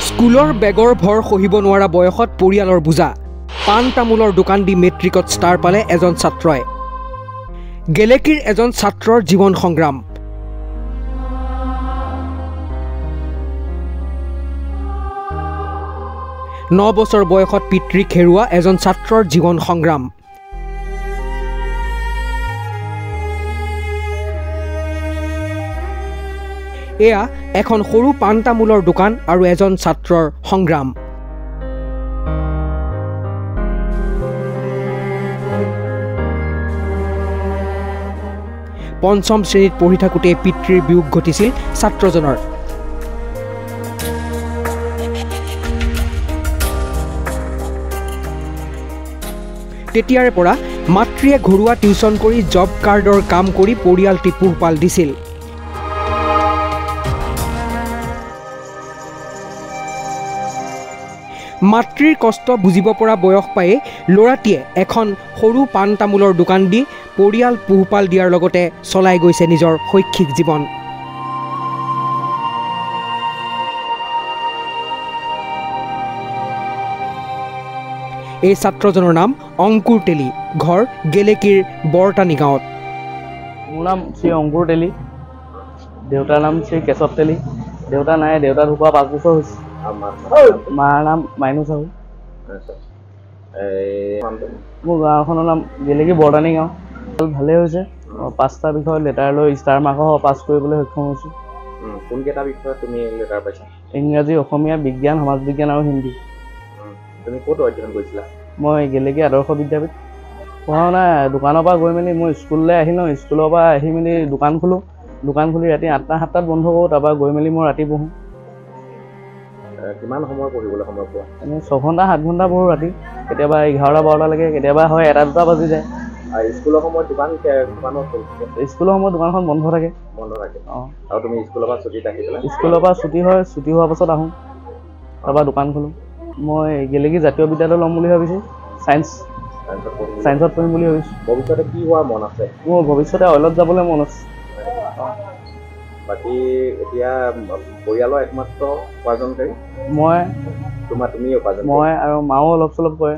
স্কুলৰ বেগৰ ভৰ সহিব নোৱাৰা বয়সত পৰিয়ালৰ বোজা পাণ তামোলৰ দোকান দি মেট্ৰিকত ষ্টাৰ পালে এজন ছাত্ৰই গেলেকীৰ এজন ছাত্ৰৰ জীৱন সংগ্ৰাম 9 বছৰ বয়সত পিতৃক হেৰুৱা এজন ছাত্ৰৰ জীৱন সংগ্ৰাম এয়া এখন সৰু পাণ তামোলৰ দোকান আৰু এজন ছাত্ৰৰ সংগ্ৰাম পঞ্চম শ্ৰেণীত পঢ়ি থাকোঁতে পিতৃৰ বিয়োগ ঘটিছিল ছাত্ৰজনৰ তেতিয়াৰে পৰা মাতৃয়ে ঘৰুৱা টিউচন কৰি জব কাৰ্ডৰ কাম কৰি পৰিয়ালটি পোহপাল দিছিল মাতৃৰ কষ্ট বুজিব পৰা বয়স পায়ে ল'ৰাটিয়ে এখন সৰু পাণ তামোলৰ দোকান দি পৰিয়াল পোহপাল দিয়াৰ লগতে চলাই গৈছে নিজৰ শৈক্ষিক জীৱন এই ছাত্ৰজনৰ নাম অংকুৰ তেলী ঘৰ গেলেকীৰ বৰটানী গাঁৱত মোৰ নাম শ্ৰী অংকুৰ তেলী দেউতাৰ নাম শ্ৰী কেশৱ তেলী দেউতা নাই দেউতা ঢুকুৱা 5 বছৰ হৈছে মাৰ নাম মাইনু চাহু মোৰ গাঁওখনৰ নাম গেলেকী বৰটানী গাঁও ভালেই হৈছে 5টা বিষয়ত লেটাৰ লৈ ষ্টাৰ মাৰ্কসহ পাছ কৰিবলৈ সক্ষম হৈছোঁ কোনকেইটা বিষয়ত তুমি লেটাৰ পাইছা ইংৰাজী অসমীয়া বিজ্ঞান সমাজ বিজ্ঞান আৰু হিন্দী তুমি ক'ত অধ্যয়ন কৰিছিলা মই গেলেকী আদৰ্শ বিদ্যাপীঠ পঢ়া শুনা দোকানৰ পৰা গৈ মেলি মই স্কুললৈ আহিলোঁ স্কুলৰ পৰা আহি মেলি দোকান খোলোঁ দোকান খুলি ৰাতি 8টা 7টাত বন্ধ কৰোঁ তাৰপৰা গৈ মেলি মই ৰাতি পঢ়োঁ কিমান সময় পঢ়িবলৈ সময় পোৱা এনেই 6 ঘণ্টা 7 ঘণ্টা পঢ়োঁ ৰাতি কেতিয়াবা 11টা 12টালৈকে কেতিয়াবা হয় 1টা 2টা বাজি যায় স্কুলৰ সময়ত স্কুলৰ সময়ত দোকানখন বন্ধ থাকে অঁ আৰু তুমি স্কুলৰ পৰা ছুটীত আহিছিলা স্কুলৰ পৰা ছুটী হয় ছুটী হোৱাৰ পাছত আহোঁ তাৰপৰা দোকান খোলোঁ মই গেলেকী জাতীয় বিদ্যালয় ল'ম বুলি ভাবিছোঁ চায়েন্সত পঢ়িম বুলি ভাবিছোঁ ভৱিষ্যতে কি হোৱাৰ মন আছে মোৰ ভৱিষ্যতে অইলত যাবলৈ মন আছে বাকী এতিয়া পৰিয়ালৰ একমাত্ৰ উপাৰ্জনকাৰী মই আৰু মাও অলপ চলপ কৰে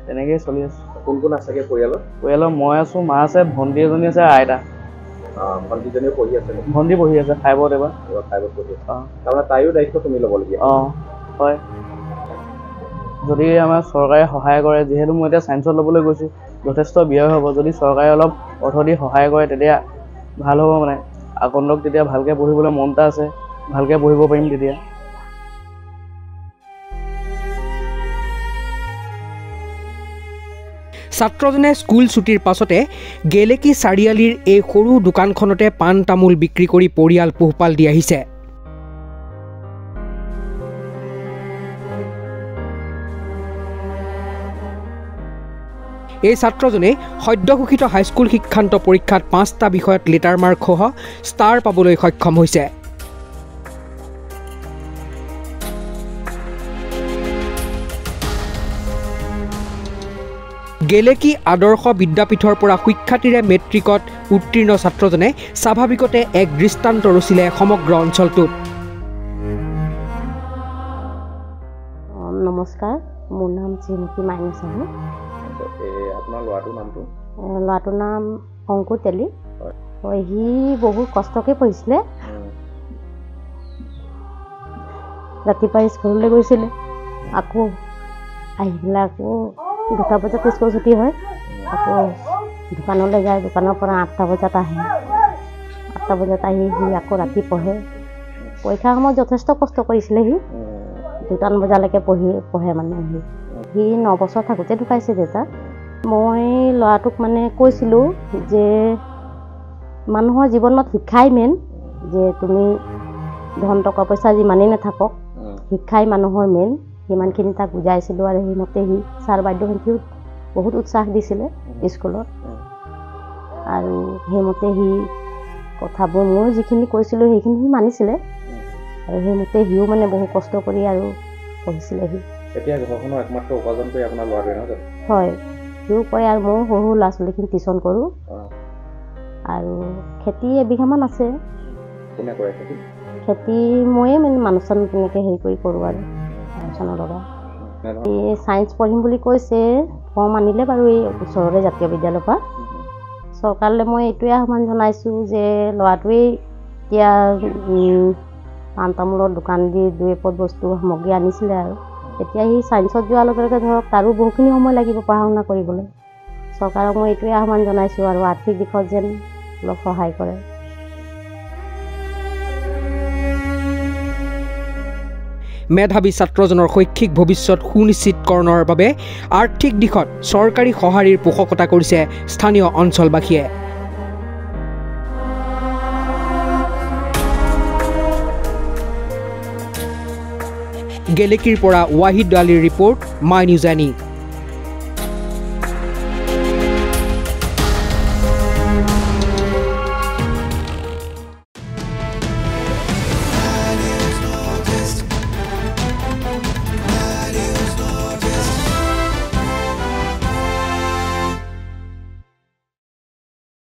তেনেকেই চলি আছোঁ কোন কোন আছেগে পৰিয়ালৰ মই আছোঁ মা আছে ভণ্টি এজনী আছে আইতা ভণ্টিজনীও পঢ়ি আছে ভণ্টি পঢ়ি আছে 5ত এবাৰ 5ত পঢ়ি আছে তাৰমানে তাইও দায়িত্ব তুমি ল'বলগীয়া অঁ হয় যদি আমাৰ চৰকাৰে সহায় কৰে যিহেতু মই এতিয়া চায়েন্সত ল'বলৈ গৈছোঁ যথেষ্ট ব্যয় হ'ব যদি চৰকাৰে অলপ অৰ্থ দি সহায় কৰে তেতিয়া ভাল হ'ব মানে আগন্তক তেতিয়া ভালকৈ পঢ়িবলৈ মন এটা আছে ভালকৈ পঢ়িব পাৰিম তেতিয়া ছাত্ৰজনে স্কুল ছুটিৰ পাছতে গেলেকী চাৰিআলিৰ এই সৰু দোকানখনতে পাণ তামোল বিক্ৰী কৰি পৰিয়াল পোহপাল দি আহিছে এই ছাত্ৰজনে সদ্য ঘোষিত হাইস্কুল শিক্ষান্ত পৰীক্ষাত 5টা বিষয়ত লেটাৰ মাৰ্কসহ ষ্টাৰ পাবলৈ সক্ষম হৈছে গেলেকী আদৰ্শ বিদ্যাপীঠৰ পৰা সুখ্যাতিৰে মেট্ৰিকত উত্তীৰ্ণ ছাত্ৰজনে স্বাভাৱিকতে এক দৃষ্টান্ত ৰচিলে সমগ্ৰ অঞ্চলটোত নমস্কাৰ মোৰ নাম শ্ৰীমতী মাইনু চাহু আপোনাৰ ল'ৰাটোৰ নাম অংকুৰ তেলী হয় সি বহুত কষ্টকৈ পঢ়িছিলে ৰাতিপুৱা স্কুললৈ গৈছিলে আকৌ আহি পেলাই আকৌ 2টা বজাত স্কুল ছুটী হয় আকৌ দোকানলৈ যায় দোকানৰ পৰা 8টা বজাত আহে 8টা বজাত আহি সি আকৌ ৰাতি পঢ়ে পৰীক্ষাৰ সময়ত যথেষ্ট কষ্ট কৰিছিলে সি 2টা বজালৈকে পঢ়ে মানে সি 9 বছৰ থাকোঁতে ঢুকাইছে দেউতা মই ল'ৰাটোক মানে কৈছিলোঁ যে মানুহৰ জীৱনত শিক্ষাই মেইন যে তুমি ধন টকা পইচা যিমানেই নাথাকক শিক্ষাই মানুহৰ মেইন সিমানখিনি তাক বুজাইছিলোঁ আৰু সেইমতে সি ছাৰ বাইদেউহঁতেও বহুত উৎসাহ দিছিলে স্কুলত আৰু সেইমতে সি কথাবোৰ মই যিখিনি কৈছিলোঁ সেইখিনি সি মানিছিলে আৰু সেইমতে সিও মানে বহু কষ্ট কৰি আৰু পঢ়িছিলে সি এতিয়া ঘৰখনৰ একমাত্ৰ উপাৰ্জনকাৰী আপোনাৰ ল'ৰাটোৱে নহয় জানো হয় সিও কৰে আৰু ময়ো সৰু ল'ৰা ছোৱালীখিনি টিউচন কৰোঁ আৰু খেতি এবিঘামান আছে কোনে কৰে খেতি খেতি ময়ে মানে মানুহ চানুহ তেনেকৈ হেৰি কৰি কৰোঁ আৰু আলোচনা লগা এই ছায়েন্স পঢ়িম বুলি কৈছে ফৰ্ম আনিলে বাৰু এই ওচৰৰে জাতীয় বিদ্যালয়ৰ পৰা চৰকাৰলৈ মই এইটোৱে আহ্বান জনাইছোঁ যে ল'ৰাটোৱেই এতিয়া পাণ তামোলৰ দোকান দি 2 বস্তু সামগ্ৰী আনিছিলে আৰু এতিয়া সি ছায়েন্সত যোৱাৰ লগে লগে ধৰক তাৰো বহুখিনি সময় লাগিব পঢ়া শুনা কৰিবলৈ চৰকাৰক মই এইটোৱে আহ্বান জনাইছোঁ আৰু আৰ্থিক দিশত যেন অলপ সহায় কৰে মেধাৱী ছাত্ৰজনৰ শৈক্ষিক ভৱিষ্যত সুনিশ্চিতকৰণৰ বাবে আৰ্থিক দিশত চৰকাৰী সঁহাৰিৰ পোষকতা কৰিছে স্থানীয় অঞ্চলবাসীয়ে গেলেকীৰ পৰা ৱাহিদ আলীৰ ৰিপৰ্ট মাই নিউজ এনি